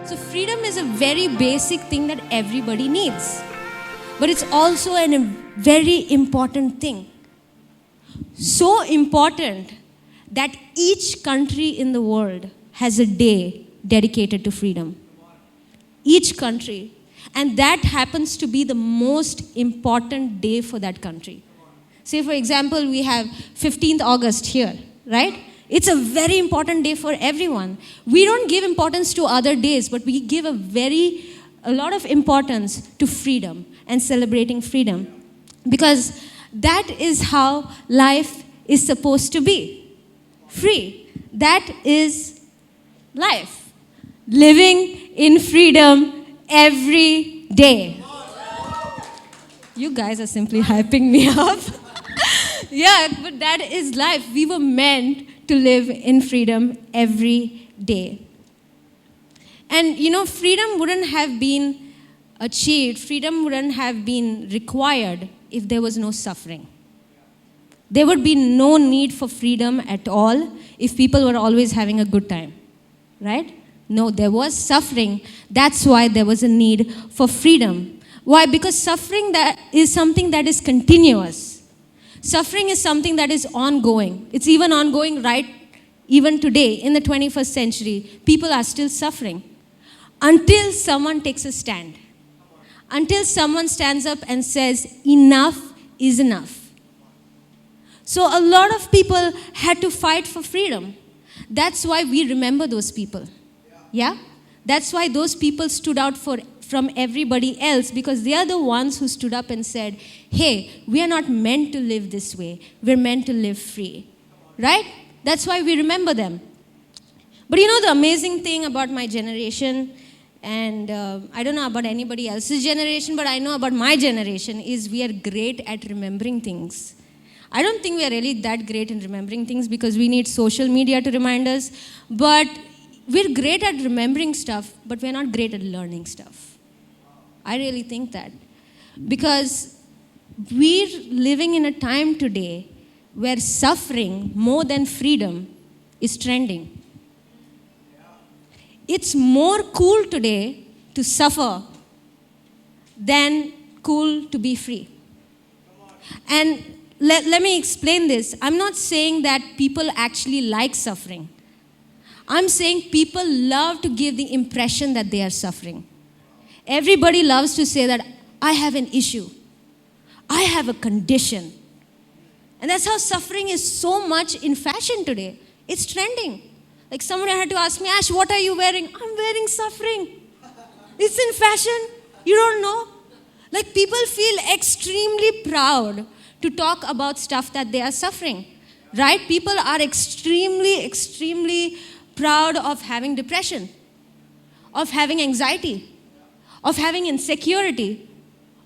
So freedom is a very basic thing that everybody needs. But it's also a very important thing. So important that each country in the world has a day dedicated to freedom. Each country. And that happens to be the most important day for that country. Say, for example, we have 15th August here, right? It's a very important day for everyone. We don't give importance to other days, but we give a lot of importance to freedom and celebrating freedom. Because that is how life is supposed to be. Free. That is life. Living in freedom every day. You guys are simply hyping me up. Yeah, but that is life. We were meant to live in freedom every day. And freedom wouldn't have been achieved, freedom wouldn't have been required if there was no suffering. There would be no need for freedom at all if people were always having a good time, right? No, there was suffering. That's why there was a need for freedom. Why? Because suffering that is something that is continuous. Suffering is something that is ongoing. It's even ongoing even today in the 21st century. People are still suffering until someone takes a stand. Until someone stands up and says, enough is enough. So a lot of people had to fight for freedom. That's why we remember those people. Yeah? That's why those people stood out from everybody else, because they are the ones who stood up and said, hey, we are not meant to live this way. We're meant to live free. Right? That's why we remember them. But the amazing thing about my generation, and I don't know about anybody else's generation, but I know about my generation, is we are great at remembering things. I don't think we are really that great in remembering things because we need social media to remind us. But we're great at remembering stuff, but we're not great at learning stuff. I really think that. Because we're living in a time today where suffering more than freedom is trending. It's more cool today to suffer than cool to be free. And let me explain this. I'm not saying that people actually like suffering. I'm saying people love to give the impression that they are suffering. Everybody loves to say that I have an issue. I have a condition. And that's how suffering is so much in fashion today. It's trending. Like somebody had to ask me, Ash, what are you wearing? I'm wearing suffering. It's in fashion. You don't know? Like people feel extremely proud to talk about stuff that they are suffering. Right? People are extremely proud of having depression, of having anxiety, of having insecurity,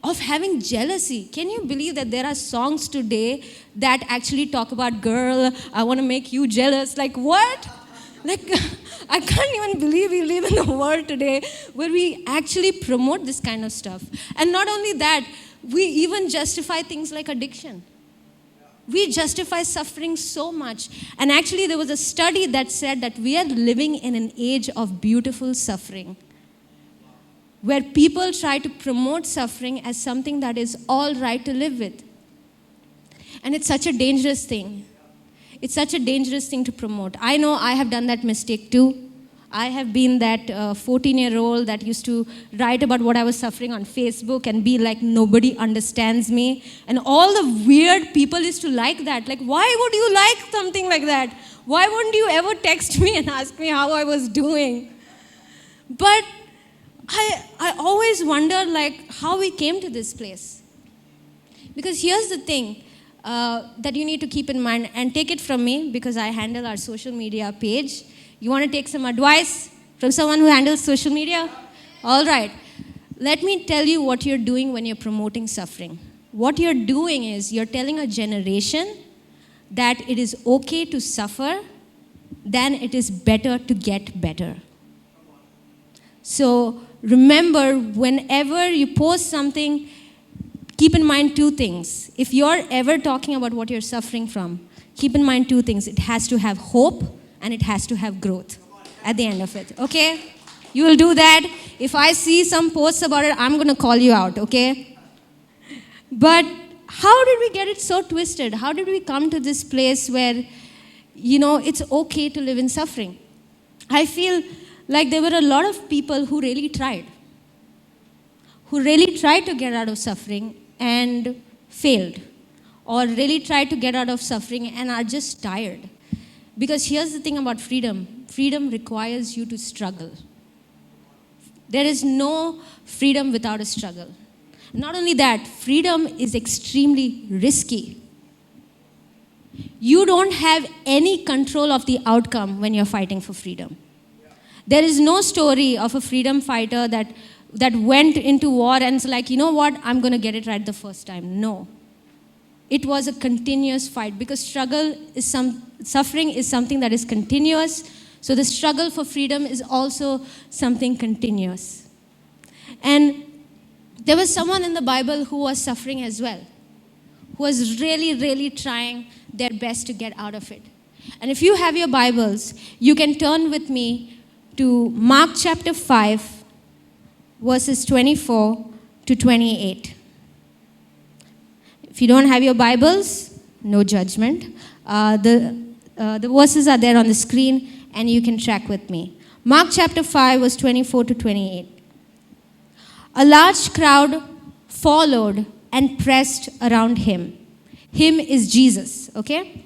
of having jealousy. Can you believe that there are songs today that actually talk about, girl, I want to make you jealous? Like what? Like, I can't even believe we live in a world today where we actually promote this kind of stuff. And not only that, we even justify things like addiction. We justify suffering so much. And actually, there was a study that said that we are living in an age of beautiful suffering, where people try to promote suffering as something that is all right to live with. And it's such a dangerous thing. It's such a dangerous thing to promote. I know I have done that mistake too. I have been that 14-year-old that used to write about what I was suffering on Facebook and be like, nobody understands me. And all the weird people used to like that. Like, why would you like something like that? Why wouldn't you ever text me and ask me how I was doing? But I always wonder, like, how we came to this place. Because here's the thing that you need to keep in mind, and take it from me because I handle our social media page. You want to take some advice from someone who handles social media? All right. Let me tell you what you're doing when you're promoting suffering. What you're doing is you're telling a generation that it is okay to suffer, then it is better to get better. So remember, whenever you post something, keep in mind two things. If you're ever talking about what you're suffering from, keep in mind two things. It has to have hope and it has to have growth at the end of it. Okay? You will do that. If I see some posts about it, I'm going to call you out, okay? But how did we get it so twisted? How did we come to this place where, it's okay to live in suffering? I feel like there were a lot of people who really tried to get out of suffering and failed, or really tried to get out of suffering and are just tired. Because here's the thing about freedom. Freedom requires you to struggle. There is no freedom without a struggle. Not only that, freedom is extremely risky. You don't have any control of the outcome when you're fighting for freedom. There is no story of a freedom fighter that went into war and is like, you know what, I'm going to get it right the first time. No. It was a continuous fight, because suffering is something that is continuous. So the struggle for freedom is also something continuous. And there was someone in the Bible who was suffering as well, who was really, really trying their best to get out of it. And if you have your Bibles, you can turn with me to Mark chapter 5, verses 24 to 28. If you don't have your Bibles, no judgment. The verses are there on the screen, and you can track with me. Mark chapter 5, verse 24 to 28. A large crowd followed and pressed around him. Him is Jesus, okay?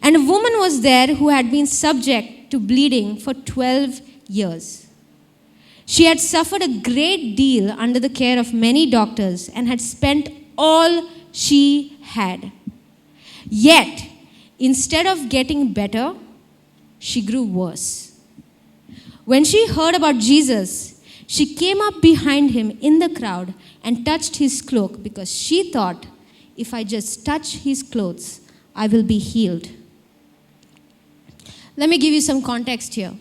And a woman was there who had been subject to bleeding for 12 years. She had suffered a great deal under the care of many doctors and had spent all she had. Yet, instead of getting better, she grew worse. When she heard about Jesus, she came up behind him in the crowd and touched his cloak, because she thought, if I just touch his clothes, I will be healed. Let me give you some context here.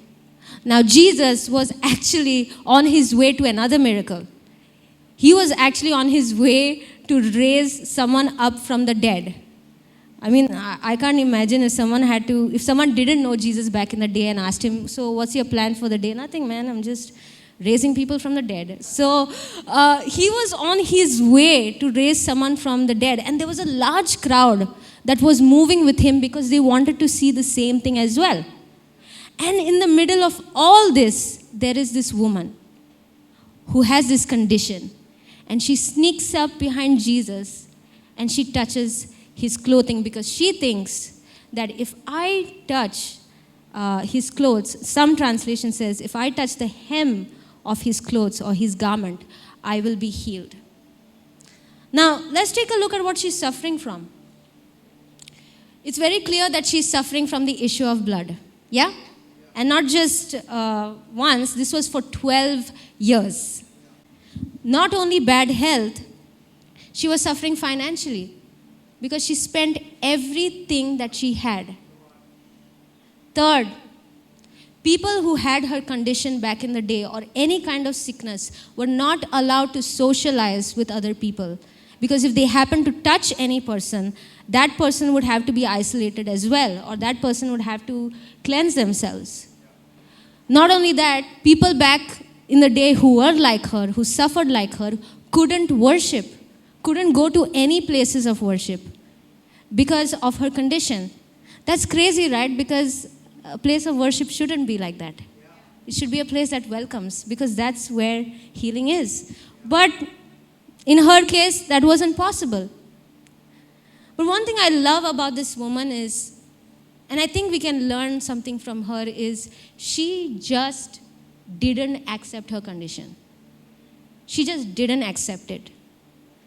Now, Jesus was actually on his way to another miracle. He was actually on his way to raise someone up from the dead. I mean, I can't imagine if someone didn't know Jesus back in the day and asked him, so what's your plan for the day? Nothing, man, I'm just raising people from the dead. So he was on his way to raise someone from the dead. And there was a large crowd that was moving with him because they wanted to see the same thing as well. And in the middle of all this, there is this woman who has this condition. And she sneaks up behind Jesus and she touches his clothing, because she thinks that if I touch his clothes, some translation says, if I touch the hem of his clothes or his garment, I will be healed. Now, let's take a look at what she's suffering from. It's very clear that she's suffering from the issue of blood. Yeah? And not just once, this was for 12 years. Not only bad health, she was suffering financially, because she spent everything that she had. Third, people who had her condition back in the day, or any kind of sickness, were not allowed to socialize with other people. Because if they happened to touch any person, that person would have to be isolated as well, or that person would have to cleanse themselves. Not only that, people back in the day who were like her, who suffered like her, couldn't worship, couldn't go to any places of worship because of her condition. That's crazy, right? Because a place of worship shouldn't be like that. It should be a place that welcomes, because that's where healing is. But in her case, that wasn't possible. But one thing I love about this woman is, and I think we can learn something from her, is she just didn't accept her condition. She just didn't accept it.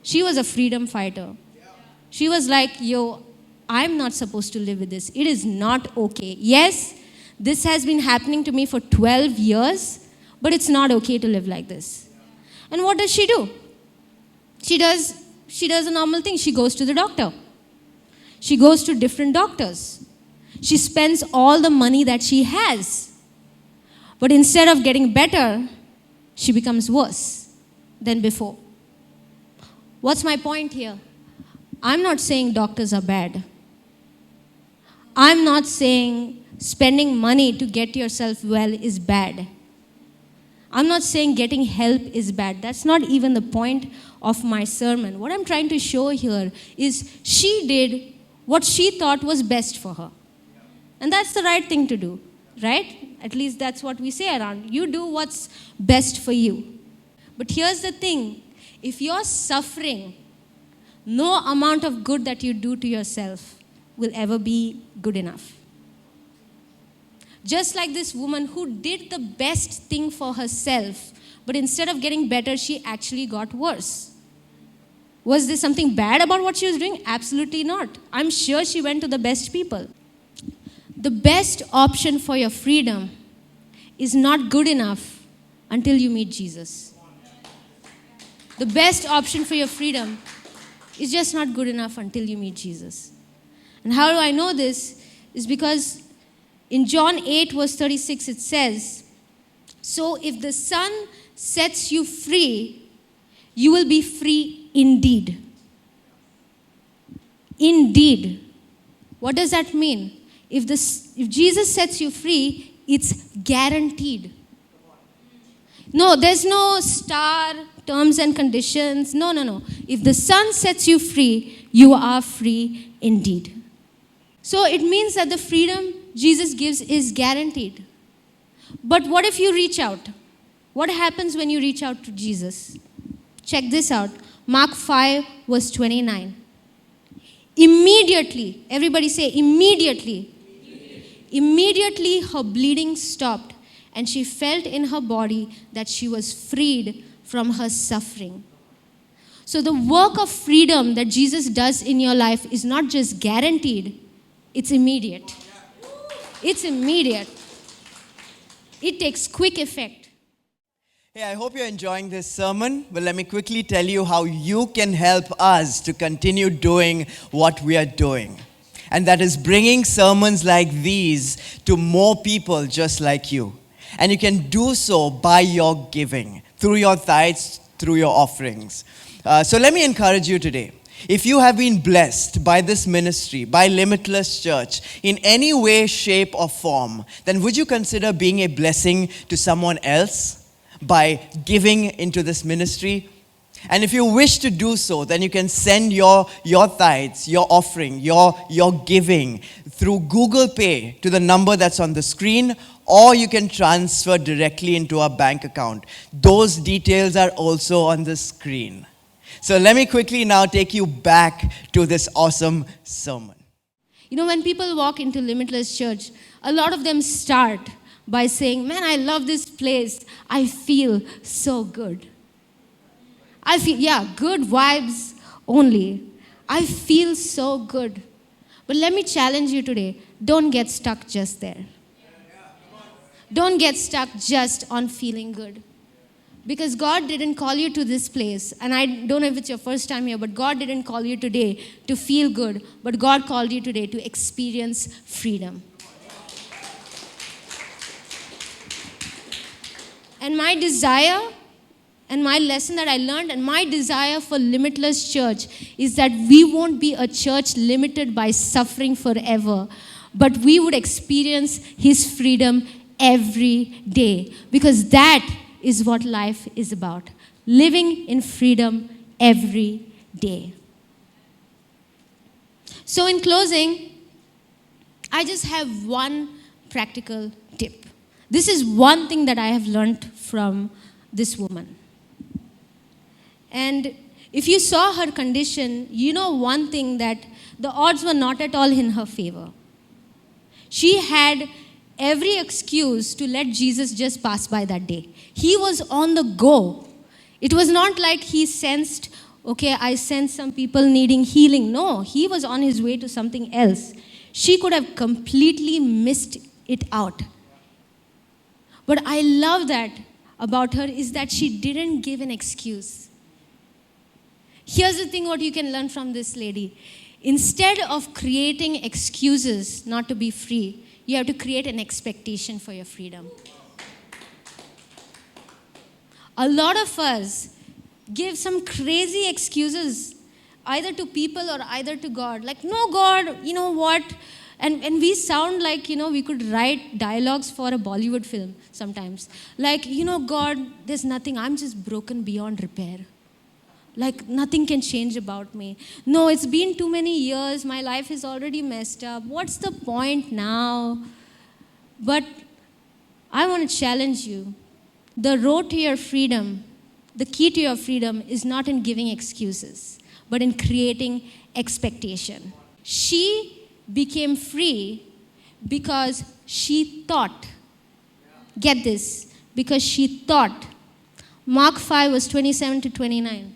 She was a freedom fighter. She was like, yo, I'm not supposed to live with this. It is not okay. Yes, this has been happening to me for 12 years, but it's not okay to live like this. And what does she do? She does a normal thing. She goes to the doctor. She goes to different doctors. She spends all the money that she has. But instead of getting better, she becomes worse than before. What's my point here? I'm not saying doctors are bad. I'm not saying spending money to get yourself well is bad. I'm not saying getting help is bad. That's not even the point of my sermon. What I'm trying to show here is she did what she thought was best for her. And that's the right thing to do, right? At least that's what we say around. You do what's best for you. But here's the thing. If you're suffering, no amount of good that you do to yourself will ever be good enough. Just like this woman who did the best thing for herself, but instead of getting better, she actually got worse. Was there something bad about what she was doing? Absolutely not. I'm sure she went to the best people. The best option for your freedom is not good enough until you meet Jesus. The best option for your freedom is just not good enough until you meet Jesus. And how do I know this? Is because in John 8 verse 36 it says, "So if the Son sets you free, you will be free indeed." Indeed. What does that mean? If Jesus sets you free, it's guaranteed. No, there's no star, terms and conditions. No. If the Son sets you free, you are free indeed. So it means that the freedom Jesus gives is guaranteed. But what if you reach out? What happens when you reach out to Jesus? Check this out. Mark 5 verse 29. Immediately, everybody say immediately. Immediately her bleeding stopped and she felt in her body that she was freed from her suffering. So the work of freedom that Jesus does in your life is not just guaranteed, it's immediate. It's immediate. It takes quick effect. Hey, I hope you're enjoying this sermon, but let me quickly tell you how you can help us to continue doing what we are doing. And that is bringing sermons like these to more people just like you. And you can do so by your giving, through your tithes, through your offerings. So let me encourage you today. If you have been blessed by this ministry, by Limitless Church, in any way, shape, or form, then would you consider being a blessing to someone else by giving into this ministry? And if you wish to do so, then you can send your tithes, your offering, your giving through Google Pay to the number that's on the screen, or you can transfer directly into our bank account. Those details are also on the screen. So let me quickly now take you back to this awesome sermon. You know, when people walk into Limitless Church, a lot of them start by saying, "Man, I love this place. I feel so good." I feel, good vibes only. I feel so good. But let me challenge you today. Don't get stuck just there. Don't get stuck just on feeling good. Because God didn't call you to this place. And I don't know if it's your first time here, but God didn't call you today to feel good. But God called you today to experience freedom. And my desire and my lesson that I learned and my desire for Limitless Church is that we won't be a church limited by suffering forever, but we would experience His freedom every day. Because that is what life is about. Living in freedom every day. So in closing, I just have one practical tip. This is one thing that I have learned from this woman. And if you saw her condition, you know one thing, that the odds were not at all in her favor. She had every excuse to let Jesus just pass by that day. He was on the go. It was not like he sensed, okay, I sense some people needing healing. No, he was on his way to something else. She could have completely missed it out. But I love that about her is that she didn't give an excuse. Here's the thing what you can learn from this lady. Instead of creating excuses not to be free, you have to create an expectation for your freedom. A lot of us give some crazy excuses either to people or either to God. Like, no, God, you know what? And we sound like, we could write dialogues for a Bollywood film sometimes. Like, God, there's nothing. I'm just broken beyond repair. Like, nothing can change about me. No, it's been too many years. My life is already messed up. What's the point now? But I want to challenge you. The road to your freedom, the key to your freedom is not in giving excuses, but in creating expectation. She became free because she thought. Get this, because she thought. Mark 5 verse 27 to 29.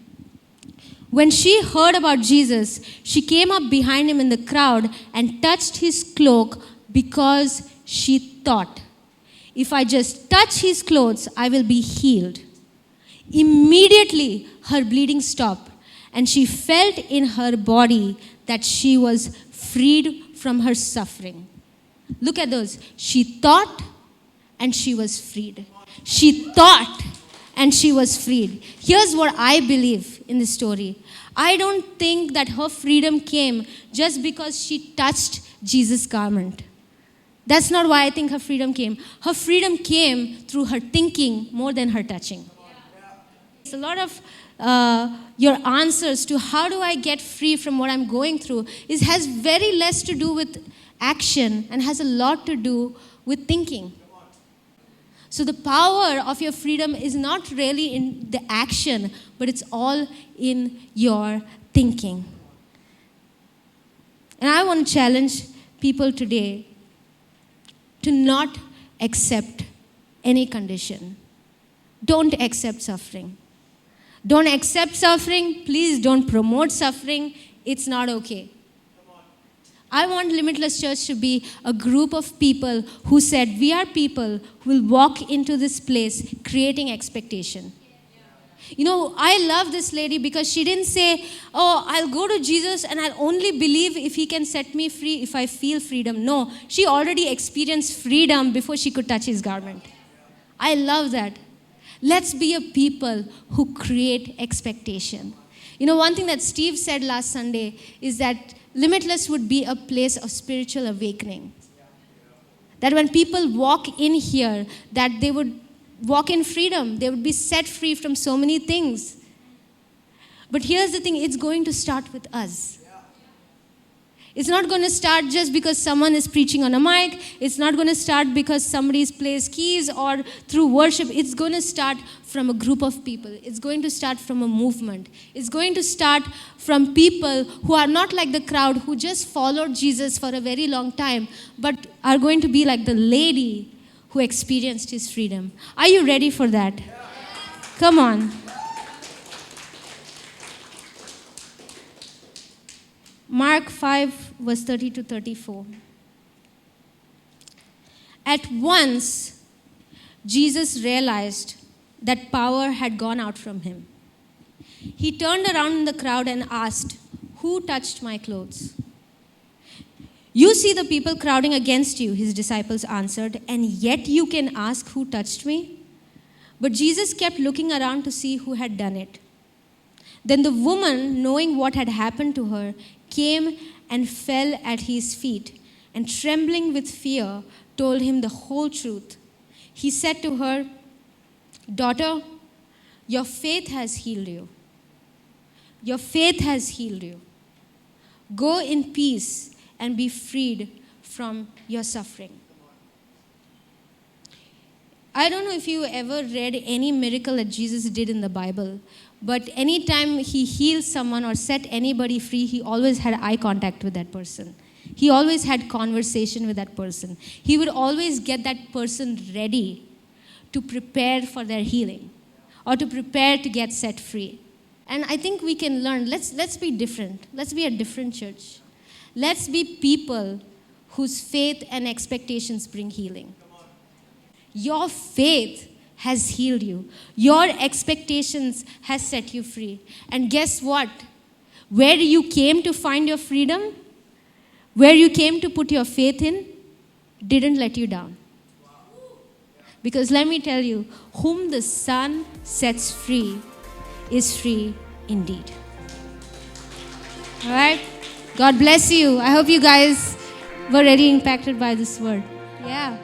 When she heard about Jesus, she came up behind him in the crowd and touched his cloak because she thought, if I just touch his clothes, I will be healed. Immediately, her bleeding stopped, and she felt in her body that she was freed from her suffering. Look at those. She thought, and she was freed. She thought, and she was freed. Here's what I believe in this story. I don't think that her freedom came just because she touched Jesus' garment. That's not why I think her freedom came. Her freedom came through her thinking more than her touching. It's a lot of your answers to how do I get free from what I'm going through has very less to do with action and has a lot to do with thinking. So the power of your freedom is not really in the action, but it's all in your thinking. And I want to challenge people today to not accept any condition. Don't accept suffering. Don't accept suffering. Please don't promote suffering. It's not okay. I want Limitless Church to be a group of people who said, we are people who will walk into this place creating expectation. I love this lady because she didn't say, oh, I'll go to Jesus and I'll only believe if he can set me free if I feel freedom. No, she already experienced freedom before she could touch his garment. I love that. Let's be a people who create expectation. One thing that Steve said last Sunday is that Limitless would be a place of spiritual awakening. That when people walk in here, that they would walk in freedom. They would be set free from so many things. But here's the thing, it's going to start with us. It's not going to start just because someone is preaching on a mic. It's not going to start because somebody plays keys or through worship. It's going to start from a group of people. It's going to start from a movement. It's going to start from people who are not like the crowd who just followed Jesus for a very long time, but are going to be like the lady who experienced his freedom. Are you ready for that? Come on. Mark 5, verse 30 to 34. At once, Jesus realized that power had gone out from him. He turned around in the crowd and asked, "Who touched my clothes?" "You see the people crowding against you," his disciples answered, "and yet you can ask, 'Who touched me?'" But Jesus kept looking around to see who had done it. Then the woman, knowing what had happened to her, came and fell at his feet, and trembling with fear, told him the whole truth. He said to her, "Daughter, your faith has healed you. Your faith has healed you. Go in peace and be freed from your suffering." I don't know if you ever read any miracle that Jesus did in the Bible, but anytime he healed someone or set anybody free, he always had eye contact with that person. He always had conversation with that person. He would always get that person ready to prepare for their healing or to prepare to get set free. And I think we can learn, let's be different. Let's be a different church. Let's be people whose faith and expectations bring healing. Your faith has healed you. Your expectations has set you free. And guess what? Where you came to find your freedom, where you came to put your faith in, didn't let you down. Because let me tell you, whom the Son sets free is free indeed. All right? God bless you. I hope you guys were really impacted by this word. Yeah.